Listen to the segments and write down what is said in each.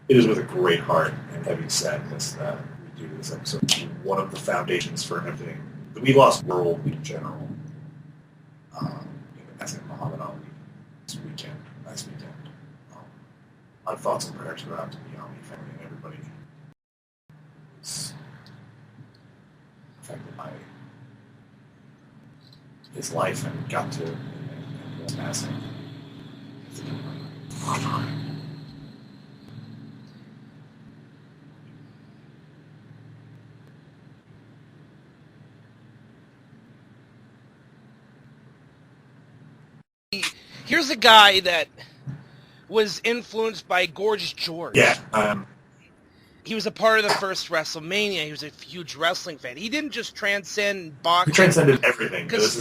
It is with a great heart and heavy sadness that we do this episode. One of the foundations for everything. We lost world in general. That's in Muhammad Ali last weekend. My thoughts and prayers go out to the Ali family and everybody who's affected by his life and got to and his passing. Here's a guy that was influenced by Gorgeous George. Yeah. He was a part of the first WrestleMania. He was a huge wrestling fan. He didn't just transcend boxing. He transcended everything. This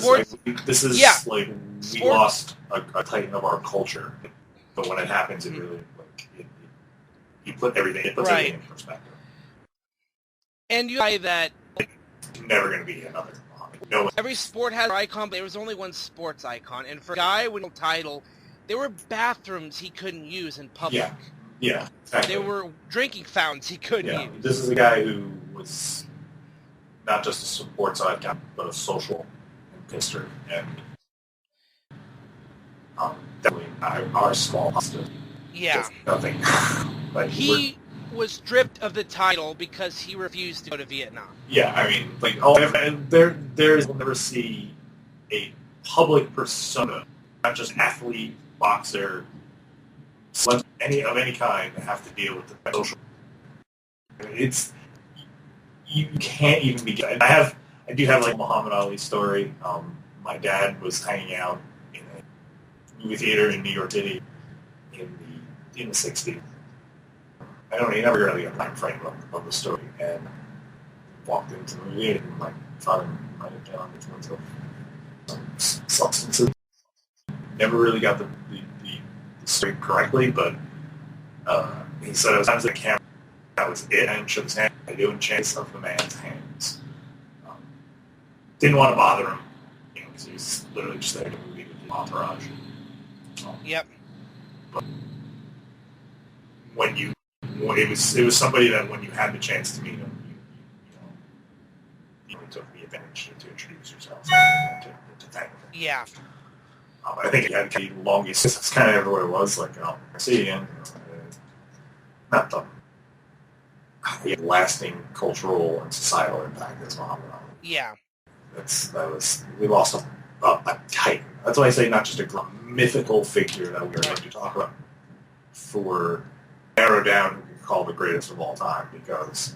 is like we lost a titan of our culture. But when it happens, it really you put everything. It puts everything in perspective. And you know that never going to be another. No. Every sport has an icon, but there was only one sports icon. And for a guy with no title, there were bathrooms he couldn't use in public. Yeah, exactly. There were drinking fountains he couldn't use. This is a guy who was not just a sports icon, but a social history. And definitely our small positive. Yeah. Nothing. Like he was stripped of the title because he refused to go to Vietnam. Yeah, I mean, we'll never see a public persona, not just athlete, boxer, any kind, have to deal with the social. You can't even begin. I do have like a Muhammad Ali story. My dad was hanging out in a movie theater in New York City in the 60s. He never really got a time frame of the story, and walked into the movie and my father might have been on influence of substances. Never really got the story correctly, but he said it was times the camera, that was it, and shook his hand. I doing chance of the man's hands. Didn't want to bother him, because he was literally just there to movie with the entourage. Yep. But it was somebody that when you had the chance to meet him, you took the advantage to introduce yourself and to thank him. Yeah. I think it had the longest. That's kind of everywhere it was. Like, see you again. Not the lasting cultural and societal impact as Muhammad Ali. Yeah. We lost a titan. That's why I say not just a mythical figure that we're going to talk about for narrow down who we call the greatest of all time, because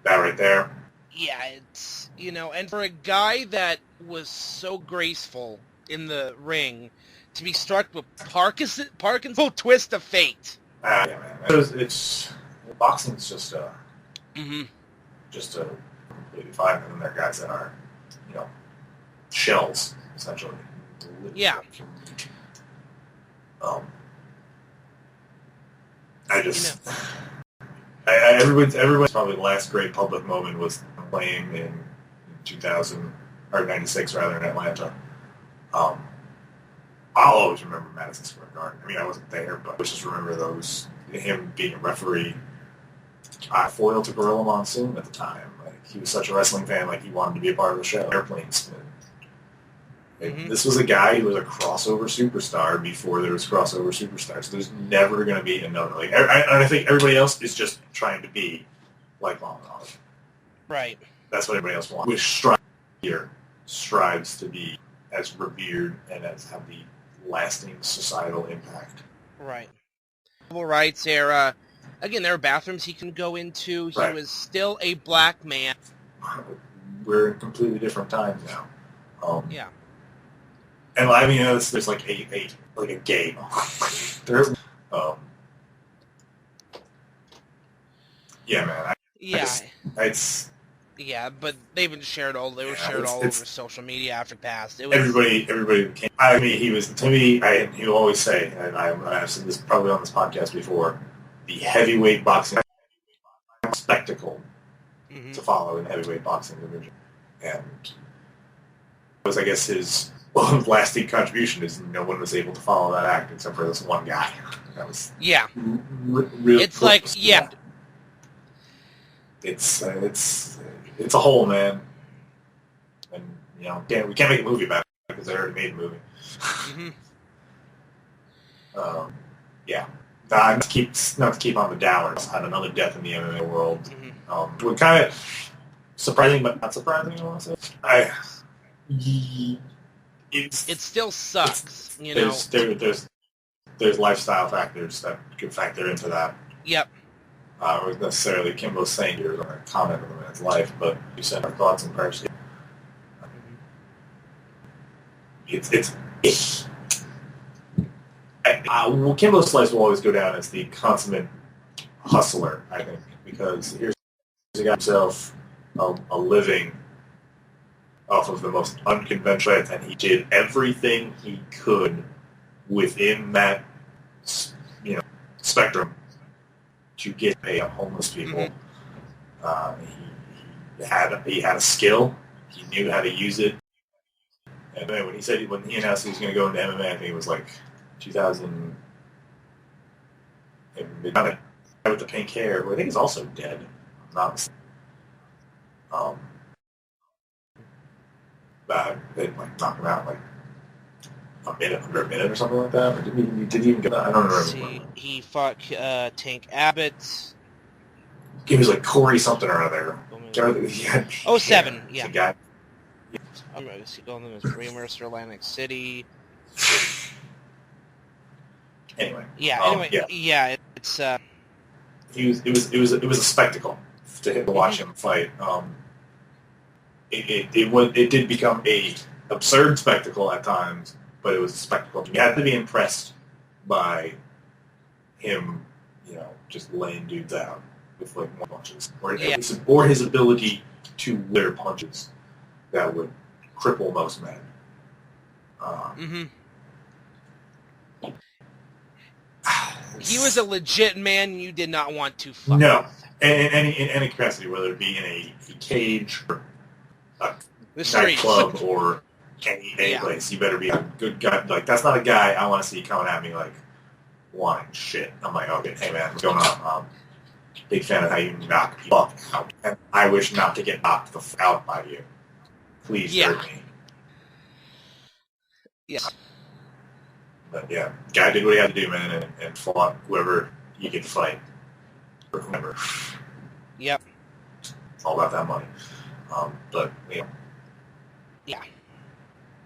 that right there. Yeah, it's, and for a guy that was so graceful in the ring, to be struck with Parkinson's twist of fate. Yeah, man. Boxing's just a completely fine, and there are guys that are, shells essentially. Yeah. Everybody's probably the last great public moment was playing in 2000 or 96 rather in Atlanta. I'll always remember Madison Square Garden. I mean, I wasn't there, but I just remember him being a referee. I foiled to Gorilla Monsoon at the time. Like, he was such a wrestling fan, like he wanted to be a part of the show. Airplanes. This was a guy who was a crossover superstar before there was crossover superstars. There's never going to be another. Like, I think everybody else is just trying to be like Muhammad Ali. Right. That's what everybody else wants. Which strives to be as revered and as have the lasting societal impact. Right. Civil rights era. Again, there were bathrooms he couldn't go into. He was still a black man. We're in completely different times now. Yeah. And I mean, there's like a game. There's, yeah, man. Yeah, but they were shared all over social media after it passed. It was, everybody became. I mean, he was to me. He'll always say, and I've said this probably on this podcast before, the heavyweight boxing spectacle to follow in heavyweight boxing division, and it was, I guess, his lasting contribution is no one was able to follow that act except for this one guy. That was really. It's like It's a hole, man. And we can't make a movie about it because they already made a movie. Mm-hmm. Yeah. Not to keep on the downers. Had another death in the MMA world. Mm-hmm. We're kind of surprising, but not surprising. I want to say. It still sucks. There's lifestyle factors that could factor into that. Yep. Or necessarily Kimbo saying you're going to comment on the man's life, but you said our thoughts and prayers. Kimbo Slice will always go down as the consummate hustler, I think, because here's a guy himself a living off of the most unconventional, and he did everything he could within that spectrum to get paid on homeless people. Mm-hmm. He had a skill. He knew how to use it. And then when he announced he was going to go into MMA, I think it was like 2000. The guy with the pink hair, who I think is also dead. Not. They knocked him out under a minute or something like that. Or did he even get that? I don't remember. He fought Tank Abbott. He was like Corey something or other. 07, yeah. The guy. I'm going to see going them as Mercer, Atlantic City. Anyway. Yeah. It's. It was a spectacle to watch him fight. It did become a absurd spectacle at times, but it was a spectacle. You had to be impressed by him, just laying dudes out with more punches, or his ability to wear punches that would cripple most men. He was a legit man you did not want to fuck. No, in any capacity, whether it be in a cage or a nightclub or any place, you better be a good guy. Like, that's not a guy I want to see coming at me like wanting shit. I'm like, okay, hey man, what's going on? Big fan of how you knock people out, and I wish not to get knocked the f out by you. Please hurt me. Yeah. But yeah, guy did what he had to do, man, and fought whoever he could fight, or whoever. Yep. It's all about that money. But yeah,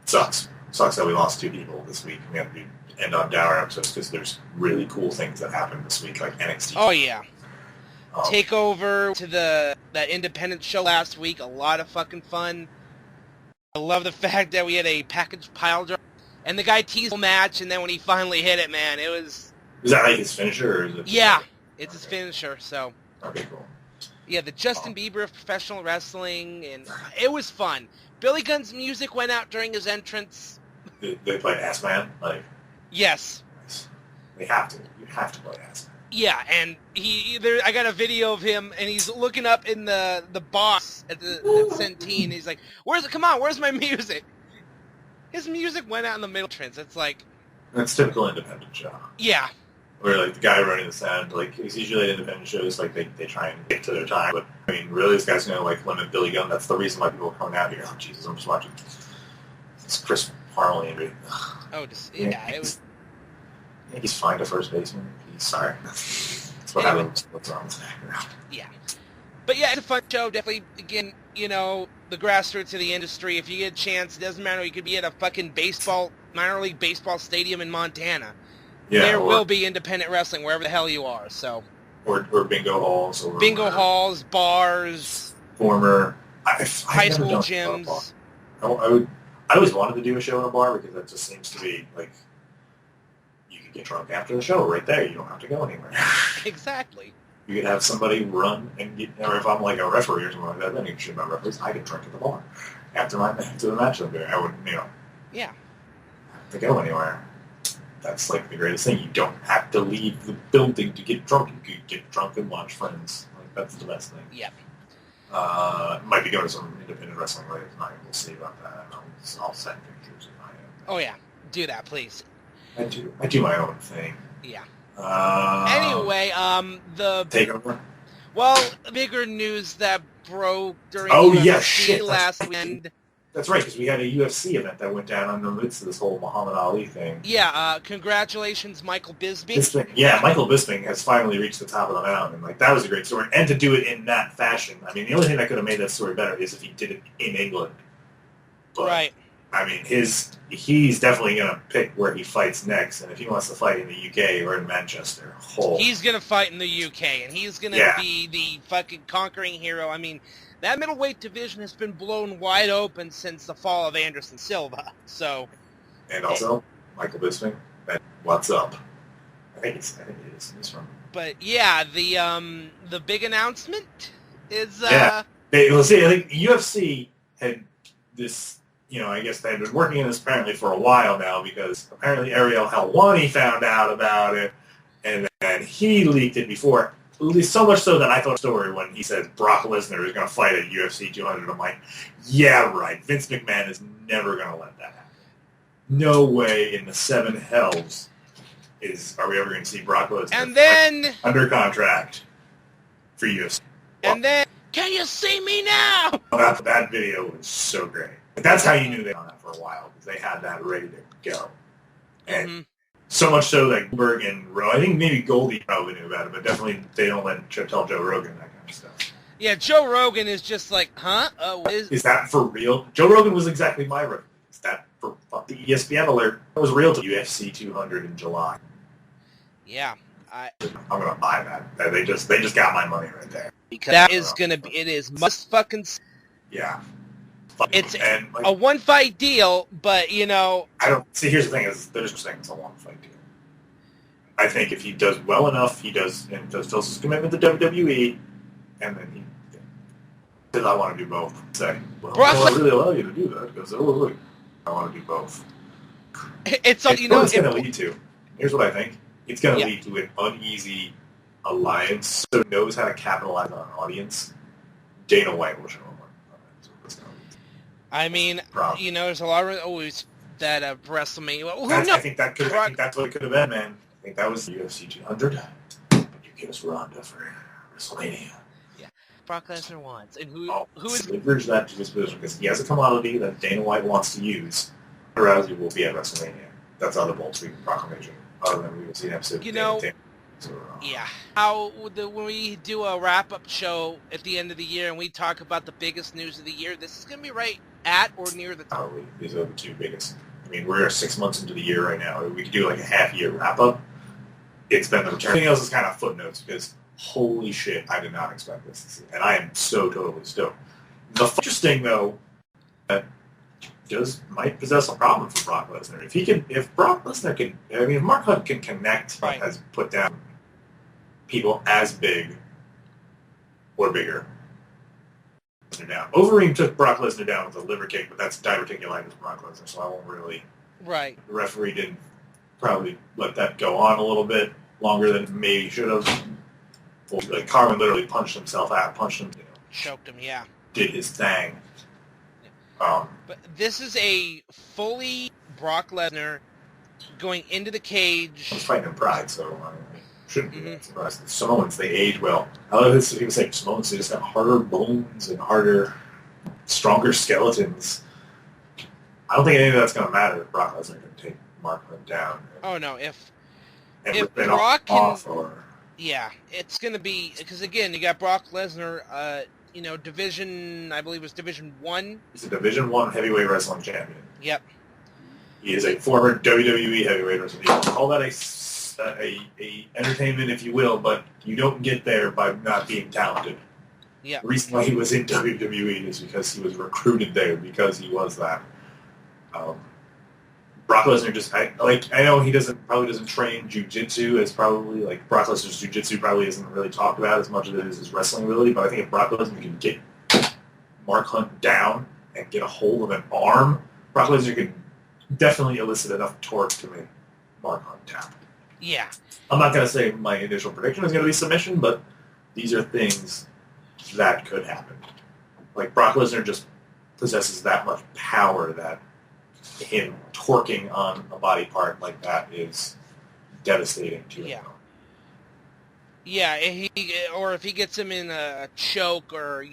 sucks that we lost 2 people this week. We have to end on dour episodes because there's really cool things that happened this week, like NXT. Oh yeah. Takeover to that independent show last week. A lot of fucking fun. I love the fact that we had a package pile driver, and the guy teased the match, and then when he finally hit it, man, it was. Is that like his finisher, or is it? Yeah, it's his finisher. So. Okay, cool. Yeah, the Justin Bieber of professional wrestling, and it was fun. Billy Gunn's music went out during his entrance. They played Ass Man, like. Yes. They have to. You have to play Ass Man. Yeah, and I got a video of him, and he's looking up in the box at Cien. He's like, where's my music? His music went out in the middle entrance. It's like... That's typical independent show. Yeah. Where, like, the guy running the sound, like, it's usually at independent shows, like, they try and get to their time. But, I mean, really, this guy's going to, like, limit Billy Gunn. That's the reason why people are coming out here. Oh, Jesus, I'm just watching this Chris Farley and it was... I think he's fine to first baseman. He's sorry. That's what happens. What's wrong with that? Yeah. But yeah, it's a fun show. Definitely, again, the grassroots of the industry. If you get a chance, it doesn't matter. You could be at a fucking minor league baseball stadium in Montana. Yeah, there will be independent wrestling wherever the hell you are. So. Or bingo halls. Halls, bars. Former high school gyms. I always wanted to do a show in a bar because that just seems to be like. Get drunk after the show right there. You don't have to go anywhere. Exactly. You could have somebody run and get, or if I'm like a referee or something like that, then you should remember referees. I could drink at the bar after the match. I wouldn't, Yeah. Have to go anywhere. That's like the greatest thing. You don't have to leave the building to get drunk. You could get drunk and watch friends. Like, that's the best thing. Yep. Might be going to some independent wrestling later tonight. We'll see about that. I'll send pictures if Oh yeah, do that, please. I do my own thing. Yeah. Anyway, the Takeover. Well, bigger news that broke during UFC last weekend. That's right, because we had a UFC event that went down in the midst of this whole Muhammad Ali thing. Yeah, congratulations, Michael Bisping. Yeah, Michael Bisping has finally reached the top of the mountain. Like, that was a great story. And to do it in that fashion. I mean, the only thing that could have made that story better is if he did it in England. But, right. I mean, he's definitely going to pick where he fights next. And if he wants to fight in the UK or in Manchester, he's going to fight in the UK. And he's going to be the fucking conquering hero. I mean, that middleweight division has been blown wide open since the fall of Anderson Silva. So, and also Michael Bisping. What's up? I think it is. It's from. But yeah, the big announcement is. I think UFC had this. You know, I guess they've been working on this apparently for a while now because apparently Ariel Helwani found out about it, and then he leaked it before. At least so much so that I thought the story when he said Brock Lesnar is going to fight at UFC 200. I'm like, yeah, right. Vince McMahon is never going to let that happen. No way in the seven hells are we ever going to see Brock Lesnar and then under contract for UFC. And then, can you see me now? That video was so great. That's how you knew they were on that for a while, because they had that ready to go. And so much so that Goldberg and I think maybe Goldie probably knew about it, but definitely they don't tell Joe Rogan that kind of stuff. Yeah, Joe Rogan is just like, huh? Is that for real? Joe Rogan was exactly my record. Is that for the ESPN alert? That was real to UFC 200 in July. Yeah. I'm going to buy that. They just got my money right there. Because that is going to be, it is must fucking... Yeah. It's a one-fight deal, but, you know... See, here's the thing, is there's no saying it's a one-fight deal. I think if he does well enough, he fulfills his commitment to WWE, and then he says, I want to do both. Say, I really allow you to do that, because, look, I want to do both. It's going to lead to. Here's what I think. It's going to lead to an uneasy alliance, so he knows how to capitalize on an audience. Dana White will show him. I mean, there's a lot of always that WrestleMania. I think that's what it could have been, man. I think that was UFC 200. You give us Ronda for WrestleMania. Yeah, Brock Lesnar wants, and who is leverage that to his position because he has a commodity that Dana White wants to use. Rousey will be at WrestleMania. That's other bold tweet proclamation. Other than we will see an episode. Yeah. When we do a wrap-up show at the end of the year and we talk about the biggest news of the year, this is going to be right at or near the top. These are the two biggest. I mean, we're 6 months into the year right now. We could do like a half-year wrap-up. It's been the return. Everything else is kind of footnotes because holy shit, I did not expect this. And I am so totally stoked. The interesting, though, that might possess a problem for Brock Lesnar. If Brock Lesnar can, if Mark Hunt can connect, has put down people as big or bigger, down. Overeem took Brock Lesnar down with a liver kick, but that's diverticulitis for Brock Lesnar, so I won't really. Right. The referee didn't probably let that go on a little bit longer than maybe he should have. Like Carmen literally punched himself out, choked him, yeah. Did his thing. But this is a fully Brock Lesnar going into the cage. He's fighting in Pride, so I shouldn't be that surprised. The Samoans, they age well. I love this. He was saying Samoans, they just have harder bones and stronger skeletons. I don't think any of that's going to matter if Brock Lesnar can take Mark Hunt down. Oh, no. If Brock can... Yeah, it's going to be... Because, again, you got Brock Lesnar... division, I believe it was Division 1. He's a Division 1 heavyweight wrestling champion. Yep. He is a former WWE heavyweight wrestling champion. Call that a entertainment, if you will, but you don't get there by not being talented. Yeah. The reason why he was in WWE is because he was recruited there because he was that. Brock Lesnar I know he probably doesn't train jiu-jitsu as probably, like, Brock Lesnar's jiu-jitsu probably isn't really talked about as much as it is his wrestling ability, but I think if Brock Lesnar can get Mark Hunt down and get a hold of an arm, Brock Lesnar can definitely elicit enough torque to make Mark Hunt tap. Yeah. I'm not going to say my initial prediction is going to be submission, but these are things that could happen. Like, Brock Lesnar just possesses that much power that him torquing on a body part like that is devastating to him. Yeah, or if he gets him in a choke or,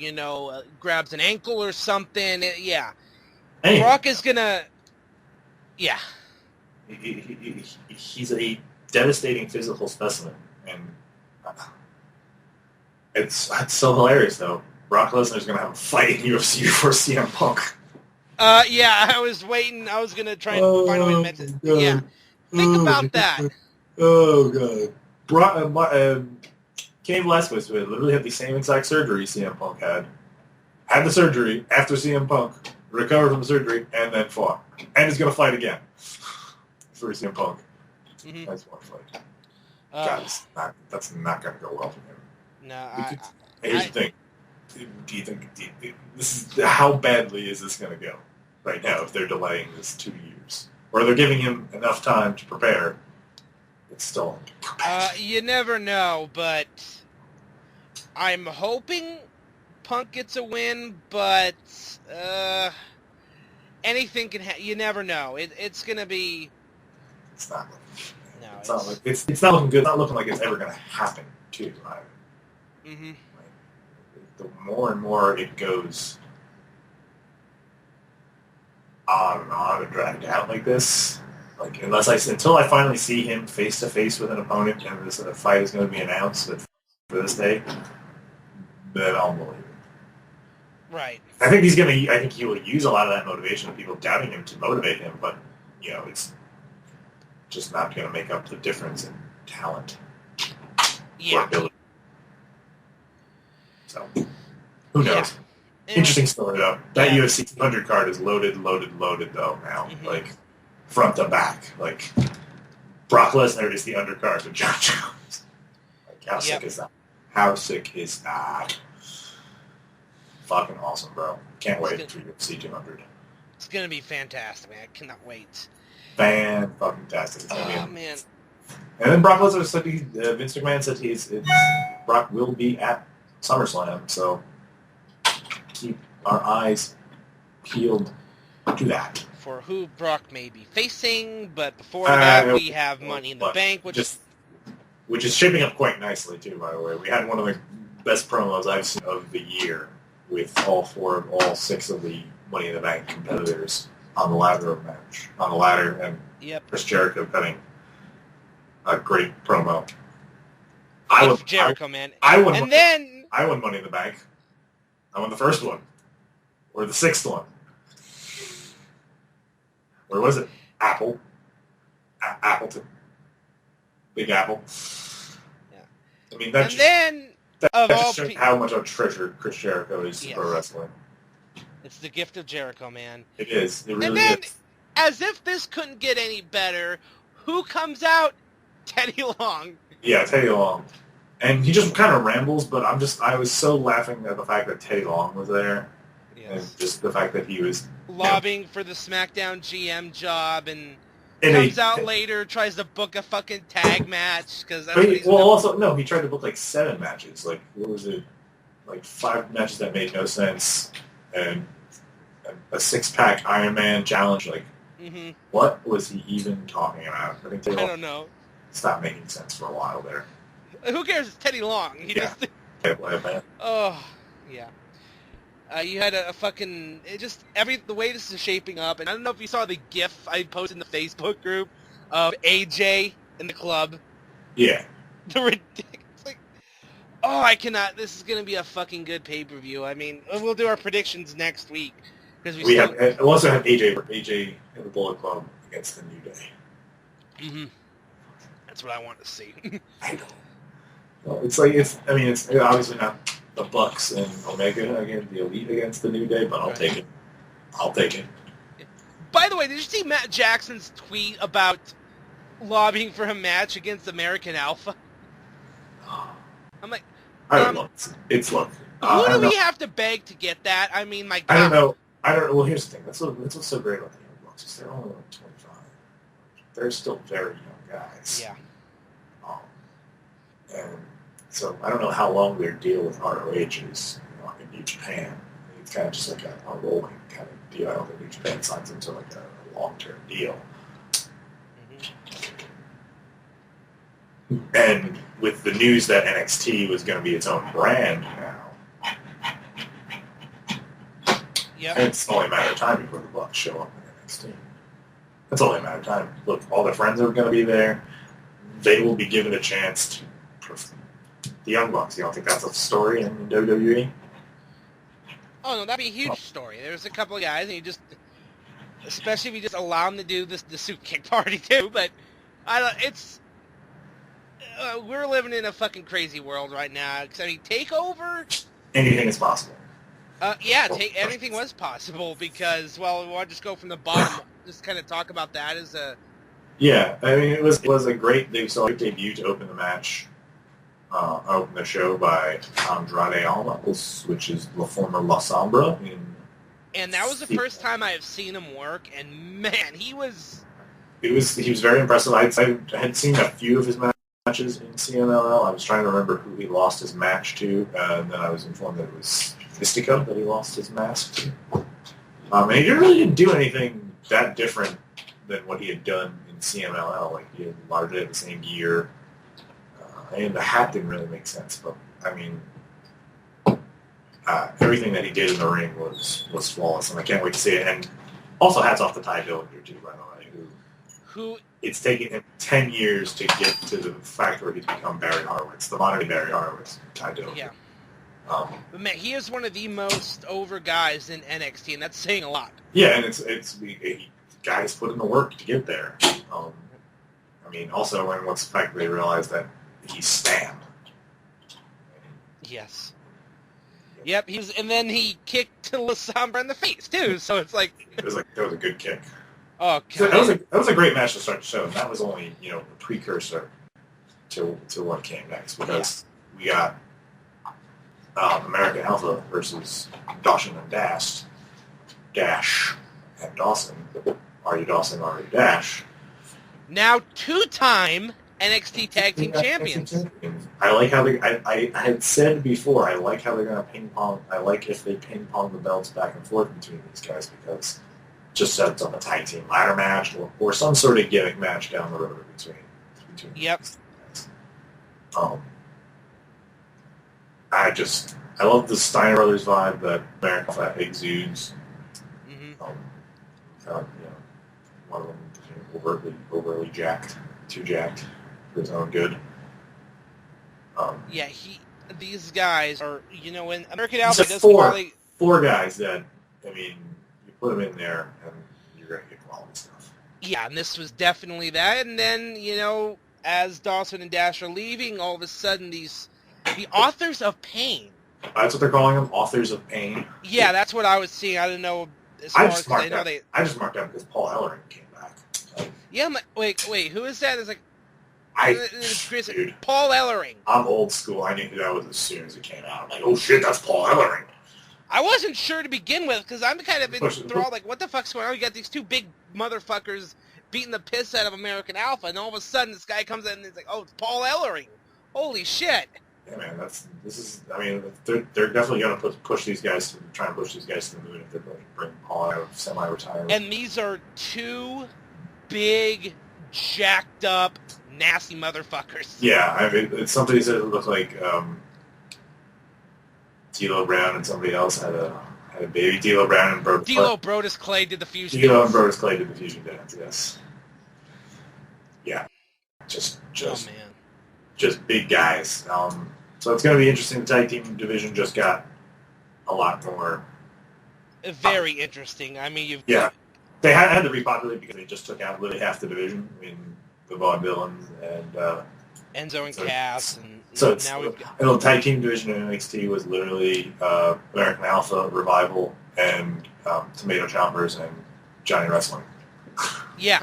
grabs an ankle or something, Anyway, Brock is gonna... Yeah. He's a devastating physical specimen, and it's so hilarious, though. Brock Lesnar's going to have a fight in UFC before CM Punk. I was waiting. I was going to try and find a way to mention it. Yeah. Think about that. Oh, God. Cain Velasquez literally had the same exact surgery CM Punk had. Had the surgery after CM Punk, recovered from the surgery, and then fought. And is going to fight again for CM Punk. Mm-hmm. That's one fight. God, that's not going to go well for him. No, Here's the thing. Do you think this is how badly is this going to go right now if they're delaying this 2 years, or they're giving him enough time to prepare? It's still. You never know, but I'm hoping Punk gets a win, but anything can happen. You never know. It's going to be. It's not. No, it's not looking good. It's not looking like it's ever going to happen too. Mm-hmm. The more and more it goes on and dragged out like this, until I finally see him face to face with an opponent and this fight is going to be announced for this day, then I'll believe it. Right. I think he will use a lot of that motivation of people doubting him to motivate him, but it's just not going to make up the difference in talent or ability. So, who knows? Yeah. Interesting story, though. That UFC 200 card is loaded, though, now. Mm-hmm. Like, front to back. Like, Brock Lesnar is the undercard of John Jones. Like, how sick is that? How sick is that? Fucking awesome, bro. Can't wait for UFC 200. It's going to be fantastic, man. I cannot wait. Fan-fucking-tastic. Oh, man. And then Brock Lesnar said Vince McMahon said Brock will be at SummerSlam, so keep our eyes peeled to that. For who Brock may be facing, but before that we have Money in the Bank, which is shaping up quite nicely too, by the way. We had one of the best promos I've seen of the year with all six of the Money in the Bank competitors on the ladder, and Chris Jericho cutting a great promo. I won Money in the Bank. I won the first one. Or the sixth one. Where was it? Apple. Appleton. Big Apple. Yeah. I mean, that just shows how much of a treasure Chris Jericho is to pro wrestling. It's the gift of Jericho, man. It is. It really and then, is. As if this couldn't get any better, who comes out? Teddy Long. Yeah, Teddy Long. And he just kind of rambles, but I was so laughing at the fact that Teddy Long was there. Yes. And just the fact that he was... lobbying for the SmackDown GM job and comes out later, tries to book a fucking tag match. Because he tried to book like 7 matches. Like, what was it? Like 5 matches that made no sense. And a 6-pack Iron Man challenge. Like, what was he even talking about? I don't know. Stopped making sense for a while there. Who cares? It's Teddy Long. Oh, yeah. You had a fucking... the way this is shaping up, and I don't know if you saw the GIF I posted in the Facebook group of AJ in the club. Yeah. The ridiculous... Like, I cannot... This is going to be a fucking good pay-per-view. I mean, we'll do our predictions next week. We also have AJ in the Bullet Club against the New Day. Mm-hmm. That's what I want to see. I know. Well, it's obviously not the Bucks and Omega against the Elite against the New Day, but I'll take it. I'll take it. By the way, did you see Matt Jackson's tweet about lobbying for a match against American Alpha? I'm like, I don't know. It's look. Who do we have to beg to get that? I mean, my God. I don't know. Well, here's the thing. That's what's so great about the Young Bucks is they're only like 25. They're still very young guys. Yeah. And so I don't know how long their deal with ROH is in New Japan. It's kind of just like a rolling kind of deal. I don't think New Japan signs them to like a long-term deal. And with the news that NXT was going to be its own brand now, yep. And it's only a matter of time before the Bucks show up in NXT. It's only a matter of time. Look, all their friends are going to be there. They will be given a chance to the Young Bucks. You don't think that's a story in WWE? Oh, no, that'd be a huge story. There's a couple of guys, and you just, especially if you just allow them to do the suit kick party too, but we're living in a fucking crazy world right now. I mean, TakeOver? Anything is possible. Anything was possible because, well, we want to just go from the bottom, just kind of talk about that as a... Yeah, I mean, it was a great debut to open the match. Opened the show by Andrade Almas, which is the former La Sombra. And that was the first time I have seen him work, and man, he was very impressive. I had seen a few of his matches in CMLL. I was trying to remember who he lost his match to, and then I was informed that it was Mystico that he lost his mask to. And he really didn't do anything that different than what he had done in CMLL. Like, he had largely the same gear. And the hat didn't really make sense, but I mean, everything that he did in the ring was flawless, and I can't wait to see it. And also, hats off to Ty Dillinger too, by the way, who it's taken him 10 years to get to the fact where he's become Barry Horowitz, the modern Barry Horowitz, Ty Dillinger. Yeah. But man, he is one of the most over guys in NXT, and that's saying a lot. Yeah, and it's guys put in the work to get there. I mean, also, and what's the fact they realized that he's Stan. Yes. Yep, and then he kicked La Sombra in the face too. So it's like that was a good kick. Oh, God. So that was a great match to start the show, and that was only the precursor to what came next, because we got American Alpha versus Dawson and Dash and Dawson. Are you Dawson? Are you Dash? Now 2-time NXT Tag Team Champions. I like how I had said before, I like how they're going to ping pong. I like if they ping pong the belts back and forth between these guys, because it just sets up a tag team ladder match or some sort of gimmick match down the road between Yep. these guys. I love the Steiner Brothers vibe that American Flat exudes. Mm-hmm. One of them overly jacked, too jacked for his own good. These guys are, in American Alpha does four guys that, I mean, you put them in there and you're going to get quality stuff. Yeah, and this was definitely that. And then, as Dawson and Dash are leaving, all of a sudden the Authors of Pain. That's what they're calling them, Authors of Pain. Yeah, that's what I was seeing. I didn't know I just marked out because Paul Ellering came back. Yeah, wait, who is that? It's like dude, Paul Ellering. I'm old school. I knew who that was as soon as it came out. I'm like, oh shit, that's Paul Ellering. I wasn't sure to begin with, because I'm kind of enthralled, like, what the fuck's going on? You got these two big motherfuckers beating the piss out of American Alpha, and all of a sudden this guy comes in and he's like, oh, it's Paul Ellering. Holy shit. Yeah, man, they're definitely going to push these guys to try and push these guys to the moon if they're going to bring Paul out of semi-retirement. And these are two big, jacked up, nasty motherfuckers. Yeah, I mean, it's somebody said it looked like D'Lo Brown and somebody else had a baby. D'Lo Brown and Brodus Clay did the fusion. D'Lo and Brodus Clay did the fusion dance. Yes. Yeah. Just man. Just big guys. So it's going to be interesting. The tag team division just got a lot more. Very interesting. I mean, they had to repopulate because they just took out literally half the division. I mean, the Vaudevillains and Enzo and Cass, and so now we've got the tag team division in NXT was literally American Alpha, Revival, and Tomato Choppers and Johnny Wrestling. Yeah.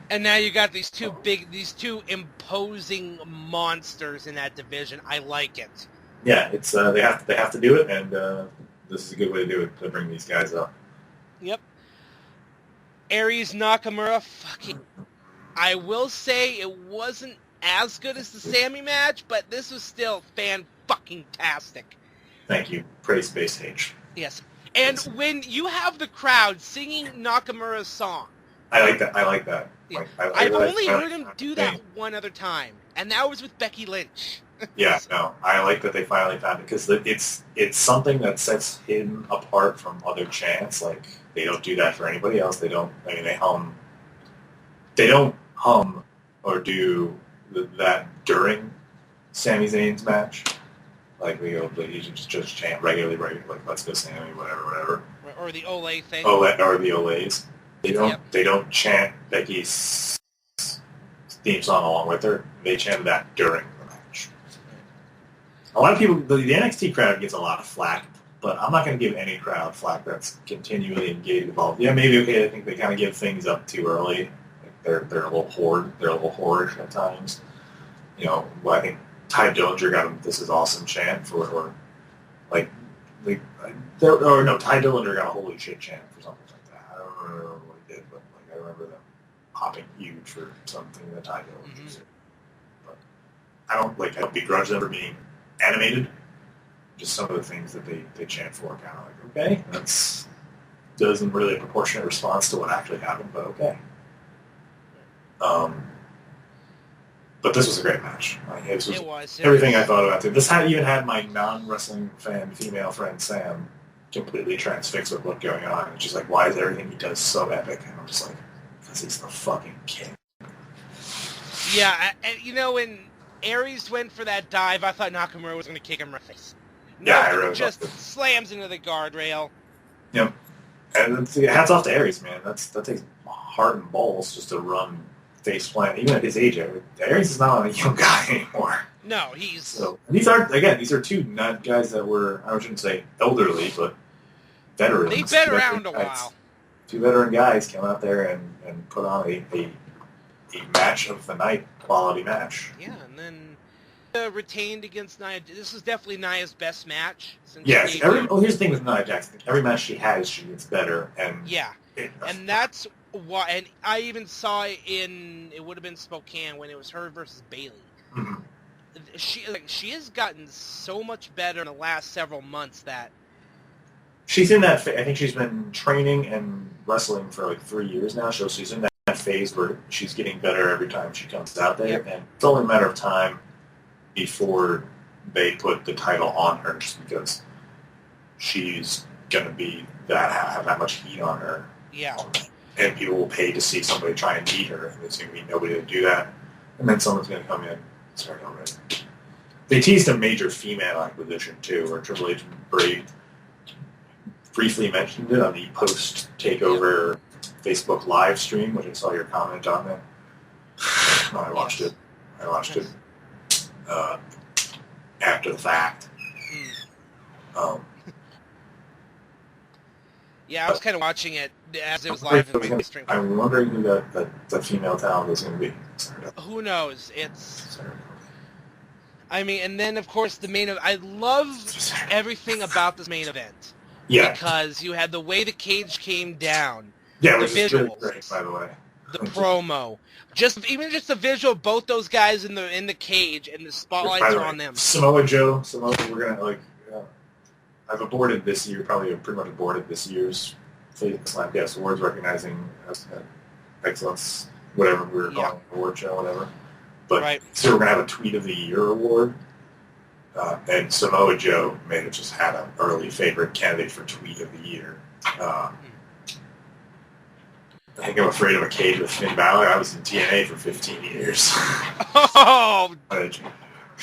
And now you got these two imposing monsters in that division. I like it. Yeah, it's they have to do it, and this is a good way to do it, to bring these guys up. Yep. Aries Nakamura, I will say it wasn't as good as the Sammy match, but this was still fan-fucking-tastic. Thank you. Praise Space H. Yes. And when you have the crowd singing Nakamura's song. I like that. Yeah. Like, I've only heard him do that one other time, and that was with Becky Lynch. Yeah, no, I like that they finally found it, because it's something that sets him apart from other chants. Like, they don't do that for anybody else. They don't hum or do that during Sami Zayn's match. Like, he just chant regularly, like, let's go Sami, whatever. Or the Olay thing. Or the Olays. They don't chant Becky's theme song along with her. They chant that during the match. A lot of people, the NXT crowd gets a lot of flack, but I'm not going to give any crowd flack that's continually engaged involved. Yeah, maybe, okay, I think they kind of give things up too early. Like they're a little whorish at times. You know, I think Ty Dillinger got a "This is awesome" chant for, Ty Dillinger got a "Holy shit" chant for something like that. I don't remember what he did, but like I remember them popping huge for something that Ty Dillinger did. But I don't begrudge them for being animated. Just some of the things that they chant for, kind of like, okay, that's doesn't really a proportionate response to what actually happened, but okay. But this was a great match. It was everything I thought about it. This even had my non-wrestling fan female friend Sam completely transfixed with what's going on. And she's like, why is everything he does so epic? And I'm just like, because he's the fucking king. Yeah, and when Aries went for that dive, I thought Nakamura was going to kick him right in the face. Yeah, I really just slams into the guardrail. Yep. And hats off to Aries, man. That takes heart and balls just to run face plant, even at his age. Aries is not a young guy anymore. No, he's... So, these are two not guys that were, I shouldn't say elderly, but veterans. They've been around a while. Two veteran guys came out there and put on a match of the night, quality match. Yeah, and then retained against Nia. This is definitely Nia's best match. Yes. Here's the thing with Nia Jax. Every match she has, she gets better. And yeah, and that's why. And I even saw it would have been Spokane when it was her versus Bayley. Mm-hmm. She has gotten so much better in the last several months that she's in that. I think she's been training and wrestling for like 3 years now. So she's in that phase where she's getting better every time she comes out there, and it's only a matter of time before they put the title on her, just because she's gonna have that much heat on her. Yeah. And people will pay to see somebody try and beat her, and there's gonna be nobody to do that. And then someone's gonna come in and start already. They teased a major female acquisition too, where Triple H briefly mentioned it on the post Takeover Facebook live stream, which I saw your comment on there. I watched it after the fact. Yeah, I was kind of watching it as it was live in the stream. I'm wondering who that female talent is going to be. Who knows? I mean, and then of course the main event. I love everything about this main event. Yeah. Because you had the way the cage came down. Yeah, which is really great, by the way. The promo. Even just the visual of both those guys in the cage and the spotlights are on them. Samoa Joe, we're gonna I've aborted this year, probably pretty much aborted this year's Slamcast Awards, recognizing excellence, whatever we were calling it, award show, whatever. But so we're gonna have a Tweet of the Year award, and Samoa Joe may have just had an early favorite candidate for Tweet of the Year. I think I'm afraid of a cage with Finn Balor. I was in TNA for 15 years. Oh,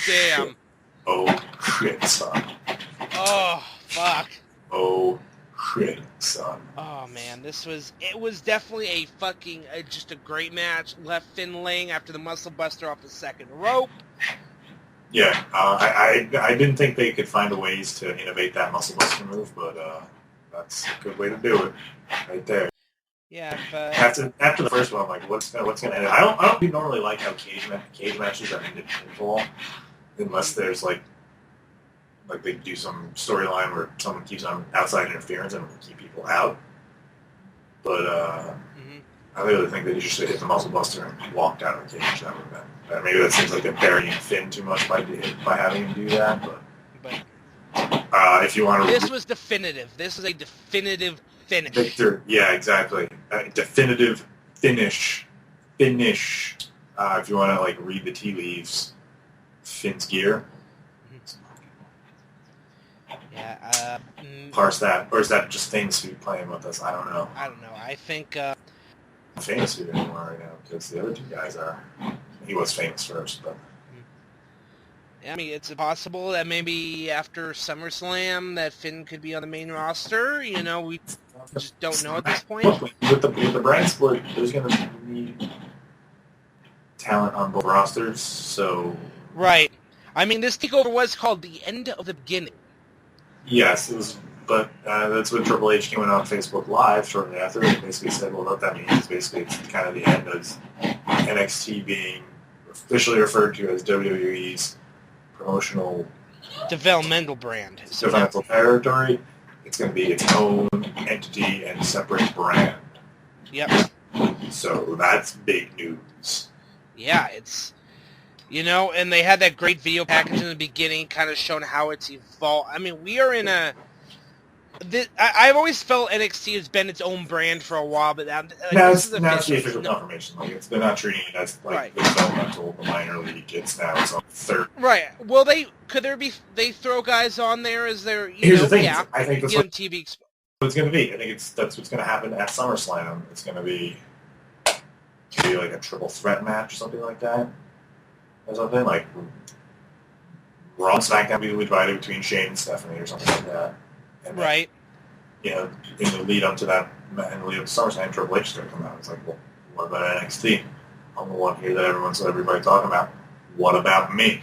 damn. Oh, shit, son. Oh, fuck. Oh, shit, son. Oh, man, it was definitely a fucking, just a great match. Left Finn laying after the muscle buster off the second rope. Yeah, I didn't think they could find a ways to innovate that muscle buster move, but that's a good way to do it, right there. Yeah. After the first one, I'm like, what's going to end? I don't normally like how cage matches are ended pinfall, unless there's like they do some storyline where someone keeps on outside interference and keep people out. But I really think that you should hit the muscle buster and walked out of the cage. That would have been. Maybe that seems like they're burying Finn too much by having him do that, but If you want to... This was definitive. This is a definitive finish. Victor, yeah, exactly. Definitive finish. Finish. If you want to, like, read the tea leaves, Finn's gear. Yeah, Parse that. Or is that just Famous Food playing with us? I don't know. I think... Famous Food anymore right now, because the other two guys are... He was famous first, but... I mean, it's possible that maybe after SummerSlam that Finn could be on the main roster. You know, we just don't know at this point. With the brand split, there's going to need talent on both rosters, so... Right. I mean, this takeover was called the end of the beginning. Yes, it was, but that's when Triple H came on Facebook Live shortly after. They basically said, well, what that means is basically it's kind of the end of NXT being officially referred to as WWE's promotional developmental brand. Developmental territory. It's going to be its own entity and separate brand. Yep. So that's big news. Yeah, it's... You know, and they had that great video package in the beginning, kind of showing how it's evolved. I mean, we are in a... I've always felt NXT has been its own brand for a while, but now it's the official confirmation. Like, they're not treating it as like the developmental, the minor league. It's now its own third. Right. Well, they throw guys on there as their... Here's the thing. Yeah, I think that's what TV it's going to be. I think that's what's going to happen at SummerSlam. It's going to be like a triple threat match or something like that. Or something like Raw and SmackDown will be divided between Shane and Stephanie or something like that. And then, right. You know, in the lead up to that, in the lead up to SummerSlam, Triple H is going to come out. It's like, well, what about NXT? I'm the one here that everybody talking about. What about me?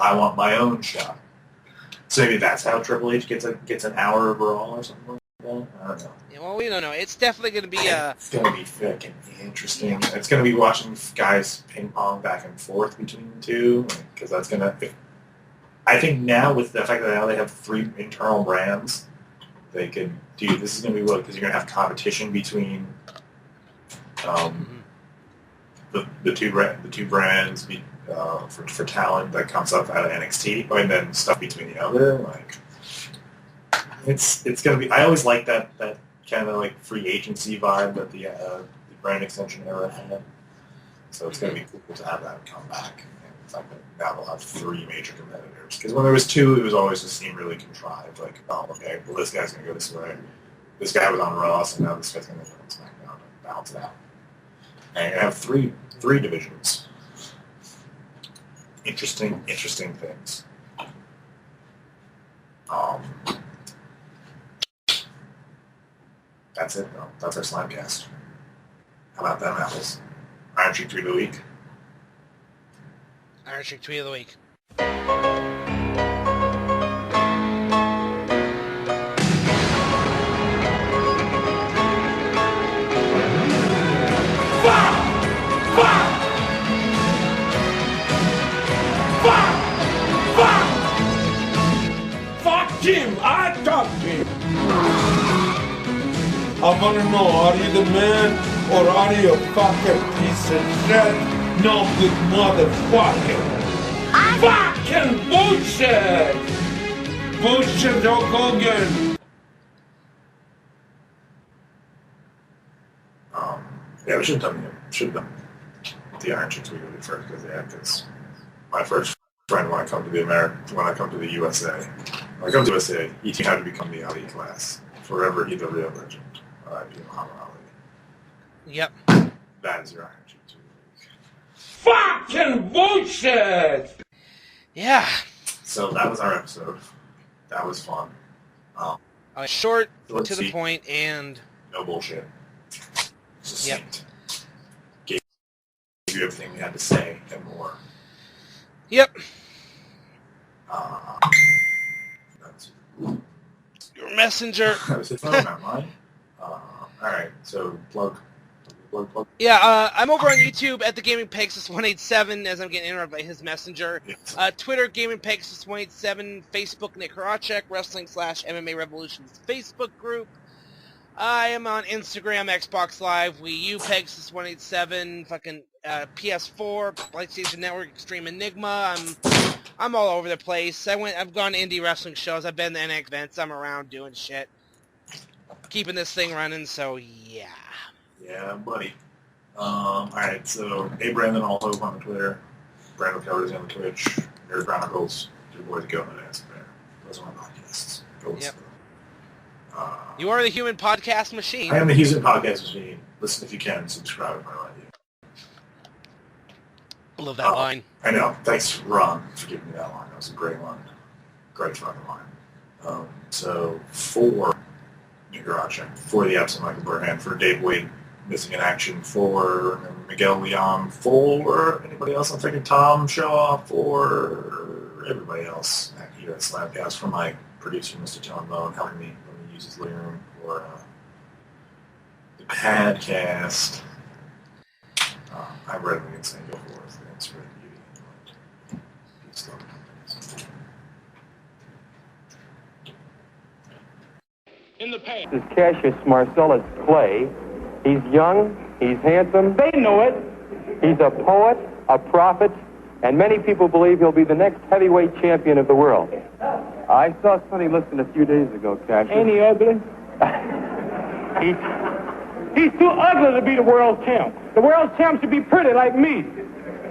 I want my own shot. So maybe that's how Triple H gets an hour of Raw or something like that. I don't know. Yeah, well, we don't know. It's definitely going to be It's going to be fucking interesting. It's going to be watching guys ping pong back and forth between the two, because that's going to... I think now, with the fact that now they have 3 internal brands, they could do... This is going to be what... Because you're going to have competition between the two brands for talent that comes up out of NXT, and then stuff between the other, like... It's going to be... I always like that kind of like free agency vibe that the brand extension era had. So it's going to be cool to have that come back. And the fact that now they'll have 3 major competitors. Because when there was 2, it was always just seemed really contrived. Like, oh, okay, well, this guy's going to go this way. This guy was on Raw, so now this guy's going to go on SmackDown and balance it out. And you have 3 divisions. Interesting things. That's it, though. That's our Slamcast. How about them apples? Iron Sheik Tweet of the Week. Iron Sheik Tweet of the Week. Fuck him! I talked to him! I want to know, are you the man or are you a fucking piece of shit? No good motherfucker. Fucking bullshit! Bullshit, Hulk Hogan! Yeah, we should have done the Iron Sheik Tweet first, because my first friend when I come to the USA, when I come to the USA, he had to become the Ali class. Forever, he's a real legend. Muhammad Ali. Yep. That is your Iron Sheik Tweet of the Week. Fucking bullshit! Yeah. So that was our episode. That was fun. Short, to the point, and... No bullshit. Succinct. Gave you everything we had to say and more. Yep. Your messenger. That was his phone, not mine. Alright, so plug. Yeah, I'm over on YouTube at the Gaming Pegasus 187 as I'm getting interrupted by his messenger. Yes. Twitter, Gaming Pegasus 187. Facebook, Nick Horaceck. Wrestling/MMA Revolution's Facebook group. I am on Instagram, Xbox Live, Wii U, Pegasus 187, fucking PS4, PlayStation Network, Extreme Enigma. I'm I'm all over the place. I've gone to indie wrestling shows. I've been to NXT events. I'm around doing shit. Keeping this thing running, so yeah. Yeah, buddy. Alright, so hey Brandon, all hope on the Twitter. Brandon Covers on the Twitch. Nerd Chronicles. Your boys go on the dance there. Those are my podcasts. Go listen to them. You are the human podcast machine. I am the human podcast machine. Listen if you can. Subscribe if I like you. I love that line. I know. Thanks, Ron, for giving me that line. That was a great line. Great fucking line. So, for Nick Horaceck, for the absent Michael Burhan, for Dave Wade missing in action, for Miguel Leon, for anybody else I'm thinking, Tom Shaw, for everybody else here at Slamcast, for my producer, Mr. John Bone, helping me when he uses living room, for the podcast. I've read the Insane Go Forth. It's really beauty. In the past. This is Cassius Marcellus Clay. He's young, he's handsome. They know it. He's a poet, a prophet, and many people believe he'll be the next heavyweight champion of the world. I saw Sonny Liston a few days ago, Cassius. Ain't he ugly? He's too ugly to be the world champ. The world champ should be pretty like me.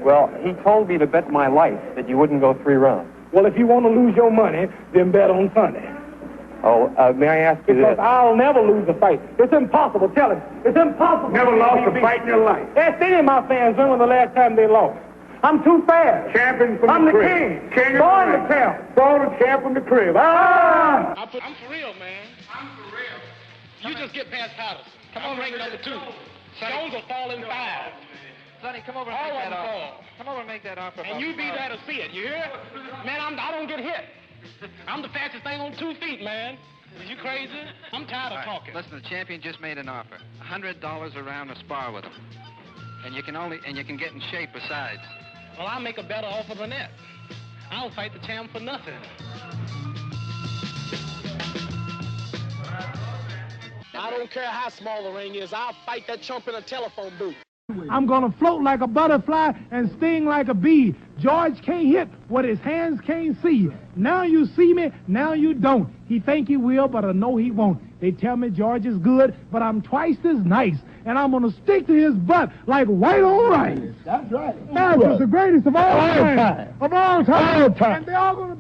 Well, he told me to bet my life that you wouldn't go 3 rounds. Well, if you want to lose your money, then bet on Sunday. Oh, may I ask you Because this? I'll never lose a fight. It's impossible. Tell him. It's impossible. Never lost a fight in your life. Ask any of my fans when was the last time they lost. I'm too fast. Champion from I'm the the crib. king. Born the champ. Born the champ from the crib. Ah! I'm for real, man. I'm for real. You just get past Patterson. Come on, ring number 2. Stones will fall in 5. Sonny, come over and make that offer. Come over and make that offer. And you be there to see it, you hear? Man, I don't get hit. I'm the fastest thing on 2 feet, man. Is you crazy? I'm tired of talking. Listen, the champion just made an offer. $100 a round to spar with him. And you can get in shape besides. Well, I'll make a better offer than that. I'll fight the champ for nothing. I don't care how small the ring is. I'll fight that chump in a telephone booth. I'm gonna float like a butterfly and sting like a bee. George can't hit what his hands can't see. Now you see me, now you don't. He think he will, but I know he won't. They tell me George is good, but I'm twice as nice. And I'm gonna stick to his butt like white on rice. That's right. That's the greatest of all time. Of all time. And they're all gonna